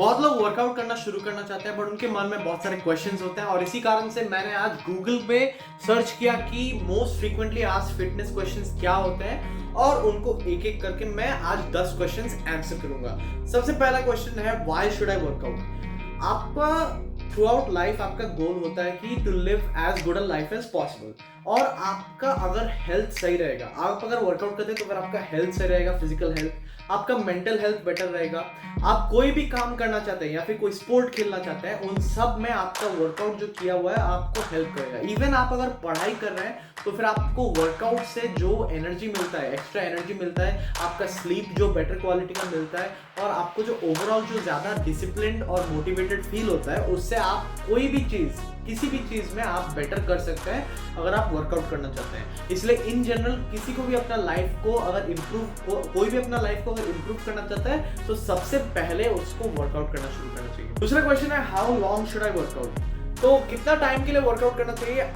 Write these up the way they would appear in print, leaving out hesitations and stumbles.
बहुत लोग वर्कआउट करना शुरू करना चाहते हैं बट उनके मन में बहुत सारे क्वेश्चंस होते हैं और इसी कारण से मैंने आज गूगल पे सर्च किया कि most frequently asked fitness questions क्या होते हैं और उनको एक एक करके मैं आज 10 क्वेश्चंस आंसर करूंगा। सबसे पहला क्वेश्चन है व्हाई शुड आई वर्कआउट। आपका थ्रू आउट लाइफ आपका गोल होता है कि to live as good a life as possible और आपका अगर हेल्थ सही रहेगा, आप अगर वर्कआउट करते हैं तो अगर आपका हेल्थ सही रहेगा, फिजिकल हेल्थ, आपका मेंटल हेल्थ बेटर रहेगा, आप कोई भी काम करना चाहते हैं या फिर कोई स्पोर्ट खेलना चाहते हैं, उन सब में आपका वर्कआउट जो किया हुआ है आपको हेल्प करेगा। इवन आप अगर पढ़ाई कर रहे हैं तो फिर आपको वर्कआउट से जो एनर्जी मिलता है, एक्स्ट्रा एनर्जी मिलता है, आपका स्लीप जो बेटर क्वालिटी का मिलता है और आपको जो ओवरऑल जो ज़्यादा डिसिप्लिन्ड और मोटिवेटेड फील होता है, उससे आप कोई भी चीज़, किसी भी चीज़ में आप बेटर कर सकते हैं अगर आप वर्कआउट करना चाहते हैं। इसलिए इन जनरल किसी को भी अपना लाइफ को अगर कोई भी अपना लाइफ को अगर इम्प्रूव करना चाहता है तो सबसे पहले उसको वर्कआउट करना शुरू करना चाहिए। दूसरा क्वेश्चन है how long should I workout. तो कितना टाइम के लिए वर्कआउट करना चाहिए?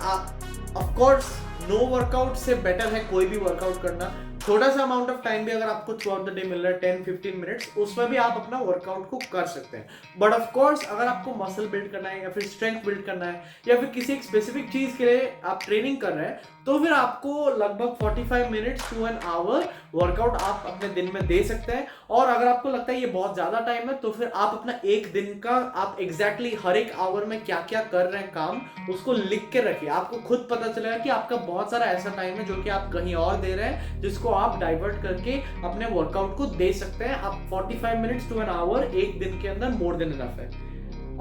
ऑफ कोर्स नो वर्कआउट से बेटर है कोई भी वर्कआउट करना। छोटा सा अमाउंट ऑफ टाइम भी अगर आपको through out the day meal रहा है 10-15 मिनट्स, उसमें भी आप अपना वर्कआउट को कर सकते हैं। बट ऑफ कोर्स अगर आपको मसल बिल्ड करना है या फिर स्ट्रेंथ बिल्ड करना है या फिर किसी एक स्पेसिफिक चीज के लिए आप ट्रेनिंग कर रहे हैं तो फिर आपको लगभग 45 minutes to an hour workout आप अपने दिन में दे सकते हैं। और अगर आपको लगता है ये बहुत ज्यादा टाइम है तो फिर आप अपना एक दिन का आप एग्जैक्टली हर एक आवर में क्या क्या कर रहे हैं काम, उसको लिख के रखिए। आपको खुद पता चलेगा कि आपका बहुत सारा ऐसा टाइम है जो कि आप कहीं और दे रहे हैं, जिसको आप डाइवर्ट करके अपने वर्कआउट को दे सकते हैं। आप 45 मिनट्स टू एन आवर एक दिन के अंदर मोर देन इनफ है।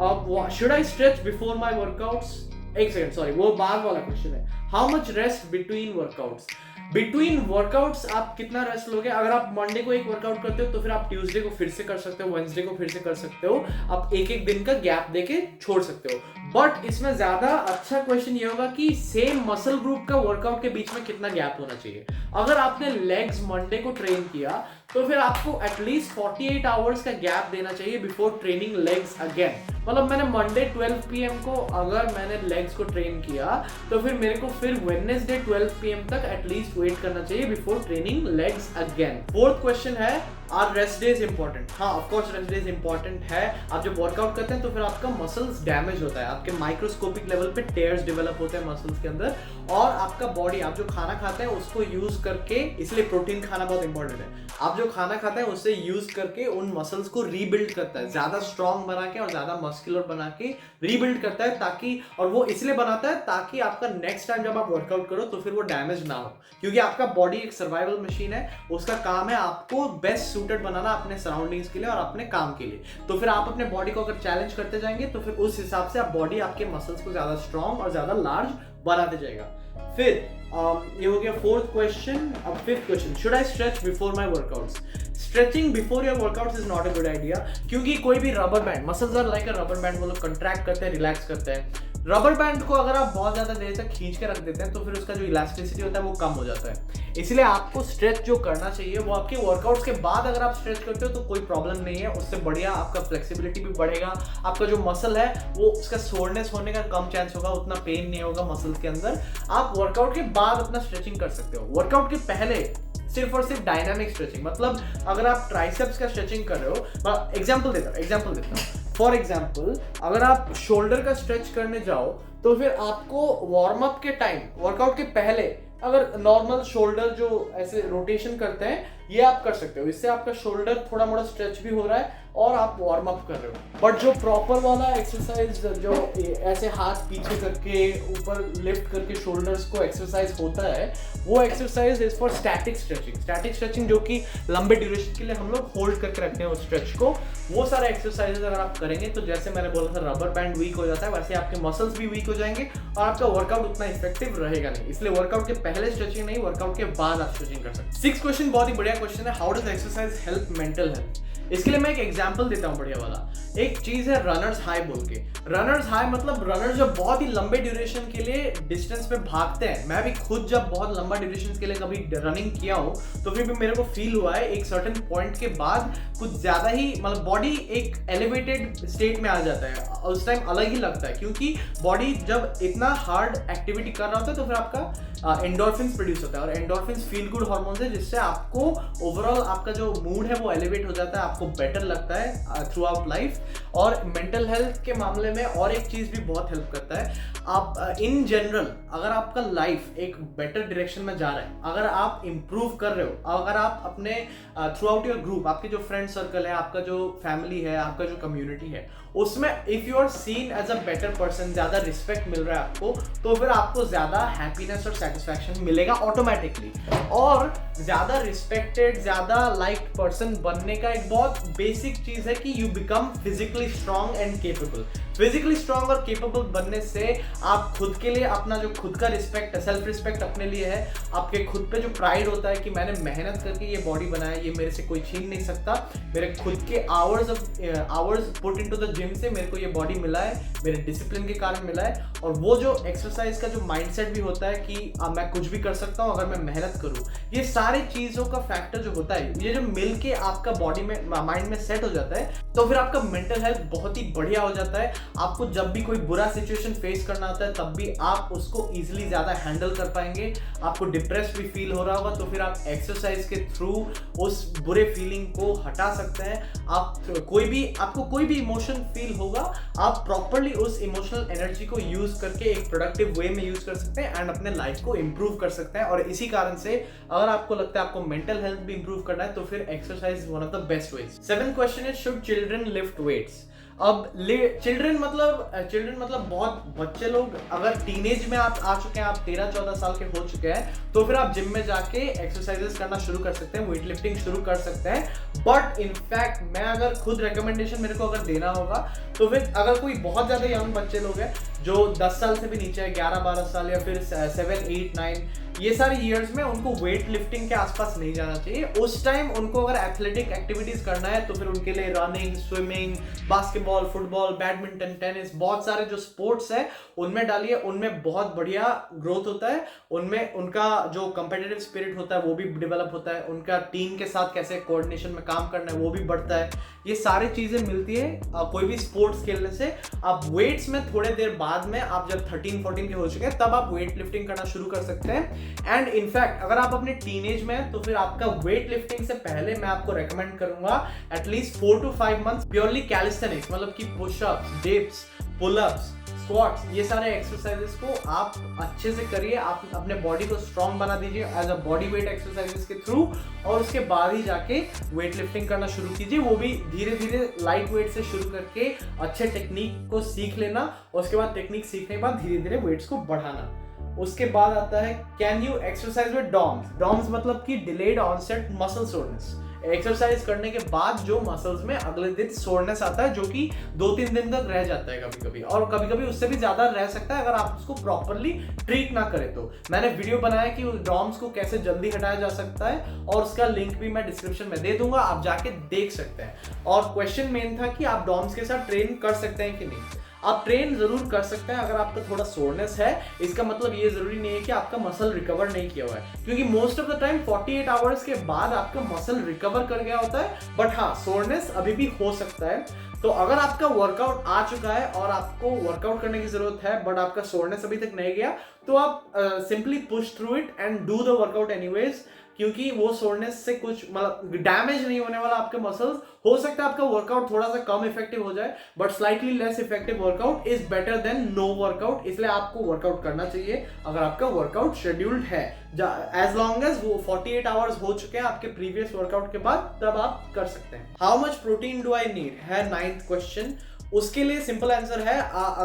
अब should I stretch before my workouts? एक सेकंड, सॉरी, वो बाद वाला क्वेश्चन है। How much rest between workouts? Between workouts आप कितना रेस्ट लोगे? अगर आप मंडे को एक वर्कआउट करते हो तो फिर आप ट्यूसडे को फिर से कर सकते हो, वेंसडे को फिर से कर सकते हो। आप एक एक दिन का गैप देके छोड़ सकते हो। बट इसमें ज्यादा अच्छा क्वेश्चन ये होगा कि सेम मसल ग्रुप का वर्कआउट के बीच में कितना गैप होना चाहिए। अगर आपने लेग्स मंडे को ट्रेन किया तो फिर आपको एटलीस्ट 48 आवर्स का गैप देना चाहिए बिफोर ट्रेनिंग लेग्स अगेन। मतलब मैंने मंडे 12 PM को अगर मैंने लेग्स को ट्रेन किया तो फिर मेरे को फिर वेडनेसडे 12 PM तक एटलीस्ट वेट करना चाहिए before training legs again. Fourth question है आर रेस्ट डेज इंपॉर्टेंट? हाँ, of course rest days important है। आप जब वर्कआउट करते हैं तो फिर आपका मसल्स डैमेज होता है, आपके माइक्रोस्कोपिक लेवल पे टेयर्स डेवलप होते हैं मसल्स के अंदर और आपका बॉडी, आप जो खाना खाते हैं उसको यूज करके, इसलिए प्रोटीन खाना बहुत इंपॉर्टेंट है, आप जो खाना खाते हैं उससे यूज करके उन मसल्स को रीबिल्ड करता है, ज्यादा स्ट्रॉन्ग बना के और ज्यादा मस्कुलर बना के रीबिल्ड करता है, ताकि, और वो इसलिए बनाता है ताकि आपका नेक्स्ट टाइम जब आप वर्कआउट करो तो फिर वो डैमेज ना हो। क्योंकि आपका बॉडी एक सर्वाइवल मशीन है, उसका काम है आपको बेस्ट सूटेड बनाना अपने सराउंडिंग्स के लिए और अपने काम के लिए। तो फिर आप अपने बॉडी को अगर चैलेंज करते जाएंगे तो फिर उस हिसाब से आप बॉडी आपके मसल्स को ज्यादा स्ट्रॉन्ग और ज्यादा लार्ज बनाते जाएगा। फिर ये हो गया फोर्थ क्वेश्चन। अब fifth question, should I stretch before my workouts? Stretching before your workouts is not a good idea, क्योंकि कोई भी rubber band, muscles are like a rubber band, वो लोग कंट्रैक्ट करते हैं, रिलैक्स करते हैं। रबर बैंड को अगर आप बहुत ज्यादा देर तक खींच के रख देते हैं तो फिर उसका जो इलास्टिसिटी होता है वो कम हो जाता है। इसलिए आपको स्ट्रेच जो करना चाहिए वो आपके वर्कआउट्स के बाद अगर आप स्ट्रेच करते हो तो कोई प्रॉब्लम नहीं है, उससे बढ़िया आपका फ्लेक्सिबिलिटी भी बढ़ेगा, आपका जो मसल है वो उसका सोरनेस होने का कम चांस होगा, उतना पेन नहीं होगा मसल्स के अंदर। आप वर्कआउट के बाद अपना स्ट्रेचिंग कर सकते हो। वर्कआउट के पहले सिर्फ और सिर्फ डायनामिक स्ट्रेचिंग, मतलब अगर आप ट्राइसेप्स का स्ट्रेचिंग कर रहे हो, एग्जांपल देता हूँ। फॉर एग्जाम्पल अगर आप शोल्डर का स्ट्रेच करने जाओ तो फिर आपको वार्म अप के टाइम, वर्कआउट के पहले अगर नॉर्मल शोल्डर जो ऐसे रोटेशन करते हैं ये आप कर सकते हो, इससे आपका शोल्डर थोड़ा मोड़ा स्ट्रेच भी हो रहा है और आप वार्म अप कर रहे हो। बट जो प्रॉपर वाला एक्सरसाइज, जो ऐसे हाथ पीछे करके ऊपर लिफ्ट करके शोल्डर्स को एक्सरसाइज होता है, वो exercise is for static stretching. Static stretching जो कि लंबे ड्यूरेशन के लिए हम लोग होल्ड करके रखते हैं उस स्ट्रेच को, वो सारे एक्सरसाइजेस अगर आप करेंगे तो जैसे मैंने बोला था रबर बैंड वीक हो जाता है, वैसे आपके मसल्स भी वीक हो जाएंगे और आपका वर्कआउट उतना इफेक्टिव रहेगा नहीं। इसलिए वर्कआउट के पहले स्ट्रेचिंग नहीं, वर्कआउट के बाद आप स्ट्रेचिंग कर सकते हैं। सिक्स्थ क्वेश्चन बहुत ही बढ़िया क्वेश्चन है, how does exercise help mental health? इसके लिए मैं एक एग्जांपल देता हूं बढ़िया वाला। एक चीज है रनर्स हाई बोल के। रनर्स हाई मतलब रनर्स जो बहुत ही लंबे ड्यूरेशन के लिए डिस्टेंस पे भागते हैं। मैं भी खुद जब बहुत लंबा ड्यूरेशन के लिए कभी रनिंग किया हूं तो फिर भी मेरे को फील हुआ है एक सर्टेन पॉइंट के बाद कुछ ज्यादा ही, मतलब बॉडी एक एलिवेटेड स्टेट में आ जाता है, उस टाइम अलग ही लगता है, क्योंकि बॉडी जब इतना हार्ड एक्टिविटी कर रहा होता है तो फिर आपका एंडोर्फिन्स प्रोड्यूस होता है और एंडोर्फिन्स फील गुड हार्मोन्स है, जिससे आपको ओवरऑल आपका जो मूड है वो एलिवेट हो जाता है, आपको बेटर लगता है थ्रू आउट लाइफ। और मेंटल हेल्थ के मामले में और एक चीज़ भी बहुत हेल्प करता है, आप इन जनरल अगर आपका लाइफ एक बेटर डायरेक्शन में जा रहा है, अगर आप इम्प्रूव कर रहे हो, अगर आप अपने थ्रू आउट योर ग्रुप, आपके जो फ्रेंड सर्कल है, आपका जो फैमिली है, आपका जो कम्युनिटी है, उसमें if you are seen as a better person, ज़्यादा रिस्पेक्ट मिल रहा है आपको, तो फिर आपको ज़्यादा हैप्पीनेस और सेटिस्फैक्शन मिलेगा ऑटोमेटिकली। और ज़्यादा रिस्पेक्टेड, ज़्यादा लाइक्ड पर्सन बनने का एक बहुत बेसिक चीज़ है कि you become physically strong and capable. Physically strong और केपेबल बनने से आप खुद के लिए अपना जो खुद का रिस्पेक्ट है, सेल्फ रिस्पेक्ट अपने लिए है, आपके खुद पे जो प्राइड होता है कि मैंने मेहनत करके ये बॉडी बनाया, ये मेरे से कोई छीन नहीं सकता, मेरे खुद के hours put into the gym से मेरे को ये बॉडी मिला है, मेरे डिसिप्लिन के कारण मिला है। और वो जो एक्सरसाइज का जो माइंडसेट भी होता है कि मैं कुछ भी कर सकता हूँ अगर मैं मेहनत करूँ, ये सारी चीज़ों का फैक्टर जो होता है, ये जो मिल के आपका बॉडी में, माइंड में सेट हो जाता है, तो फिर आपका मेंटल हेल्थ बहुत ही बढ़िया हो जाता है। आपको जब भी कोई बुरा सिचुएशन फेस करना होता है तब भी आप उसको इजीली ज़्यादा हैंडल कर पाएंगे। आपको डिप्रेस भी फील हो रहा होगा तो फिर आप एक्सरसाइज के थ्रू उस बुरे फीलिंग को हटा सकते हैं। आपको कोई भी इमोशन फील होगा, आप प्रॉपरली उस इमोशनल एनर्जी को यूज करके एक प्रोडक्टिव वे में यूज कर सकते हैं एंड अपने लाइफ को इंप्रूव कर सकते हैं। और इसी कारण से अगर आपको लगता है आपको मेंटल हेल्थ भी इंप्रूव करना है तो फिर exercise is one of the best ways. 7th question is, should children lift weights? अब चिल्ड्रन मतलब बहुत बच्चे लोग, अगर टीनेज में आप आ चुके हैं, आप 13-14 साल के हो चुके हैं, तो फिर आप जिम में जाके एक्सरसाइजेस करना शुरू कर सकते हैं, वेट लिफ्टिंग शुरू कर सकते हैं। बट इनफैक्ट मैं अगर खुद रिकमेंडेशन मेरे को अगर देना होगा तो फिर अगर कोई बहुत ज़्यादा यंग बच्चे लोग हैं जो 10 साल से भी नीचे है, 11-12 साल या फिर 7, 8, 9, ये सारे ईयर्स में उनको वेट लिफ्टिंग के आसपास नहीं जाना चाहिए। उस टाइम उनको अगर एथलेटिक एक्टिविटीज करना है तो फिर उनके लिए running, swimming, basketball, football, badminton, tennis, बहुत सारे जो स्पोर्ट्स है उनमें डालिए। उनमें बहुत बढ़िया ग्रोथ होता है, उनमें उनका जो कंपेटिटिव स्पिरिट होता है वो भी डेवलप होता है, उनका टीम के साथ कैसे कोऑर्डिनेशन में काम करना है वो भी बढ़ता है। ये सारी चीजें मिलती है कोई भी स्पोर्ट्स खेलने से। आप वेट्स में थोड़े देर बाद में, आप जब 13-14 के हो चुके हैं तब आप वेट लिफ्टिंग करना शुरू कर सकते हैं। एंड इनफैक्ट अगर आप अपने टीनेज में हैं तो फिर आपका वेट लिफ्टिंग से पहले मैं आपको रेकमेंड करूंगा at least 4 to 5 months purely calisthenics, मतलब कि पुशअप्स, डिप्स, पुलअप्स, स्क्वाट्स, ये सारे एक्सरसाइजेस को आप अच्छे से करिए। आप अपने बॉडी को स्ट्रांग बना दीजिए as a body weight exercises के थ्रू, और उसके बाद ही जाके वेट लिफ्टिंग करना शुरू कीजिए। वो भी धीरे धीरे लाइट वेट से शुरू करके अच्छे टेक्निक को सीख लेना, उसके बाद टेक्निक सीखने के बाद धीरे धीरे वेट्स को बढ़ाना। उसके बाद आता है can you exercise with DOMS? DOMS मतलब कि delayed onset muscle soreness. Exercise करने के बाद जो मसल्स में अगले दिन सोरनेस आता है जो कि 2-3 दिन तक रह जाता है कभी कभी, और कभी कभी उससे भी ज्यादा रह सकता है अगर आप उसको प्रॉपरली ट्रीट ना करें तो। मैंने वीडियो बनाया कि उस डॉम्स को कैसे जल्दी हटाया जा सकता है और उसका लिंक भी मैं डिस्क्रिप्शन में दे दूंगा, आप जाके देख सकते हैं। और क्वेश्चन मेन था कि आप डॉम्स के साथ ट्रेन कर सकते हैं कि नहीं। आप ट्रेन जरूर कर सकते हैं अगर आपका थोड़ा सोरनेस है। इसका मतलब ये जरूरी नहीं है कि आपका मसल रिकवर नहीं किया हुआ है, क्योंकि most of the time 48 hours के बाद आपका मसल रिकवर कर गया होता है। बट हाँ, सोरनेस अभी भी हो सकता है। तो अगर आपका वर्कआउट आ चुका है और आपको वर्कआउट करने की जरूरत है बट आपका सोरनेस अभी तक नहीं गया, तो आप simply push through it and do the workout anyways, क्योंकि वो सोरनेस से कुछ मतलब डैमेज नहीं होने वाला आपके मसल्स। हो सकता है आपका वर्कआउट थोड़ा सा कम इफेक्टिव हो जाए, but slightly less effective workout is better than no workout. इसलिए आपको वर्कआउट करना चाहिए अगर आपका वर्कआउट शेड्यूल्ड है, एज लॉन्ग एज वो 48 आवर्स हो चुके हैं आपके प्रीवियस वर्कआउट के बाद, तब आप कर सकते हैं। How much protein do I need है 9th क्वेश्चन। उसके लिए सिंपल आंसर है,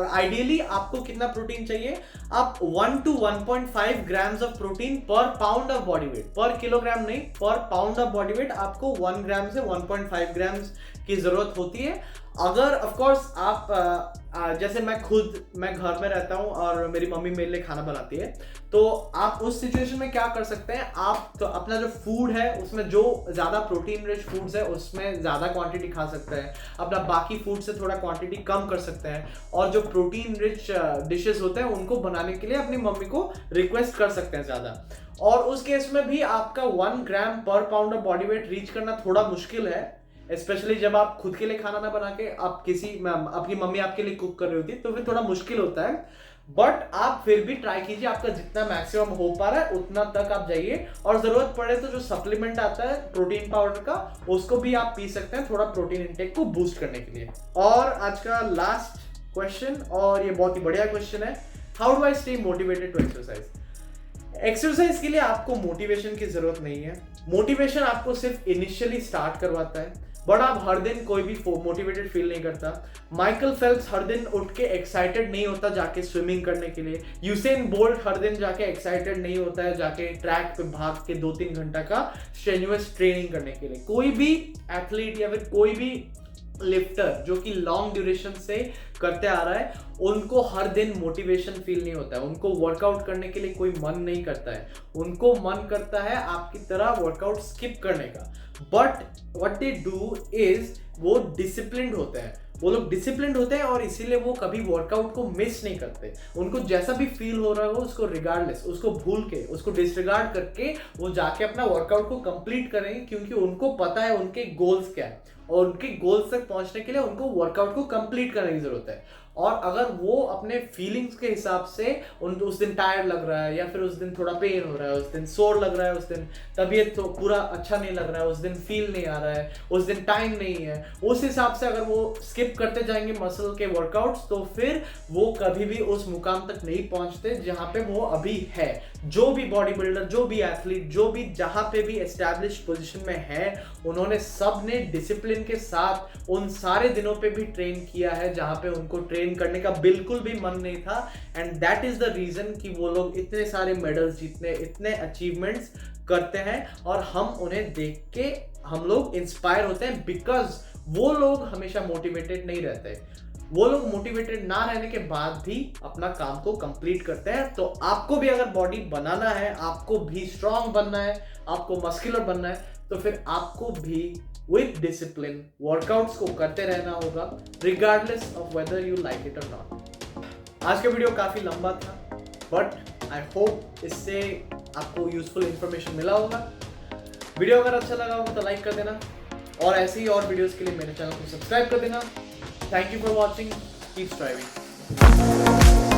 आइडियली आपको कितना प्रोटीन चाहिए? आप 1 to 1.5 ग्राम्स ऑफ प्रोटीन पर पाउंड ऑफ बॉडी वेट, पर किलोग्राम नहीं, पर पाउंड ऑफ बॉडी वेट आपको 1 ग्राम से 1.5 ग्राम्स की जरूरत होती है। अगर ऑफ कोर्स आप जैसे मैं घर में रहता हूँ और मेरी मम्मी मेरे लिए खाना बनाती है, तो आप उस सिचुएशन में क्या कर सकते हैं, आप तो अपना जो फूड है उसमें जो ज़्यादा प्रोटीन रिच फूड्स है उसमें ज़्यादा क्वांटिटी खा सकते हैं, अपना बाकी फूड से थोड़ा क्वांटिटी कम कर सकते हैं, और जो प्रोटीन रिच डिशेस होते हैं उनको बनाने के लिए अपनी मम्मी को रिक्वेस्ट कर सकते हैं ज़्यादा। और उस केस में भी आपका 1 ग्राम पर pound of body weight reach करना थोड़ा मुश्किल है, स्पेशली जब आप खुद के लिए खाना ना बना के आप आपकी मम्मी आपके लिए कुक कर रही होती है तो फिर थोड़ा मुश्किल होता है, बट आप फिर भी ट्राई कीजिए, आपका जितना मैक्सिमम हो पा रहा है उतना तक आप जाइए। और जरूरत पड़े तो जो सप्लीमेंट आता है प्रोटीन पाउडर का, उसको भी आप पी सकते हैं थोड़ा प्रोटीन इंटेक को बूस्ट करने के लिए। और आज का लास्ट क्वेश्चन, और ये बहुत ही बढ़िया क्वेश्चन है, how do I stay motivated to exercise. Exercise के लिए आपको मोटिवेशन की जरूरत नहीं है। मोटिवेशन आपको सिर्फ इनिशियली स्टार्ट करवाता है, बट आप हर दिन कोई भी मोटिवेटेड फील नहीं करता। माइकल फेल्प्स हर दिन उठ के एक्साइटेड नहीं होता जाके स्विमिंग करने के लिए। यूसेन बोल्ट हर दिन जाके एक्साइटेड नहीं होता है जाके ट्रैक पे भाग के 2-3 घंटा का स्ट्रेन्युअस ट्रेनिंग करने के लिए। कोई भी एथलीट या फिर कोई भी लिफ्टर जो कि लॉन्ग ड्यूरेशन से करते आ रहा है, उनको हर दिन मोटिवेशन फील नहीं होता है, उनको वर्कआउट करने के लिए कोई मन नहीं करता है, उनको मन करता है आपकी तरह वर्कआउट स्किप करने का। But what they do is वो डिसिप्लिन्ड होते हैं, वो लोग डिसिप्लिन्ड होते हैं और इसीलिए वो कभी वर्कआउट को मिस नहीं करते। उनको जैसा भी फील हो रहा है वो उसको रिगार्डलेस, उसको भूल के, उसको डिसरिगार्ड करके वो जाके अपना वर्कआउट को कंप्लीट करेंगे, क्योंकि उनको पता है उनके गोल्स क्या है और उनके गोल्स तक पहुंचने के लिए उनको वर्कआउट को कंप्लीट करने की जरूरत है। और अगर वो अपने फीलिंग्स के हिसाब से उस दिन टायर्ड लग रहा है या फिर उस दिन थोड़ा पेन हो रहा है, उस दिन सोर लग रहा है, उस दिन तबीयत तो पूरा अच्छा नहीं लग रहा है, उस दिन फील नहीं आ रहा है, उस दिन टाइम नहीं है, उस हिसाब से अगर वो स्किप करते जाएंगे मसल के वर्कआउट्स, तो फिर वो कभी भी उस मुकाम तक नहीं पहुंचते जहां पे वो अभी है। जो भी बॉडी बिल्डर, जो भी एथलीट, जो भी जहां पे भी एस्टैब्लिश पोजीशन में है, उन्होंने सब ने डिसिप्लिन के साथ उन सारे दिनों पे भी ट्रेन किया है जहां पे उनको ट्रेन करने का बिल्कुल भी मन नहीं था। And that is the reason कि वो लोग इतने सारे मेडल्स जीतने, इतने अचीवमेंट्स करते हैं और हम उन्हें देख के हम लोग इंस्पायर होते हैं, बिकॉज वो लोग हमेशा मोटिवेटेड नहीं रहते। वो लोग मोटिवेटेड ना रहने के बाद भी अपना काम को कंप्लीट करते हैं। तो आपको भी अगर बॉडी बनाना है, आपको भी स्ट्रांग बनना है, आपको मस्कुलर बनना है, तो फिर आपको भी विद डिसिप्लिन वर्कआउट्स को करते रहना होगा, regardless of whether you like it और नॉट। आज का वीडियो काफी लंबा था, बट आई होप इससे आपको यूजफुल इंफॉर्मेशन मिला होगा। वीडियो अगर अच्छा लगा होगा तो लाइक कर देना और ऐसे ही और वीडियोस के लिए मेरे चैनल को सब्सक्राइब कर देना। Thank you for watching. Keep striving.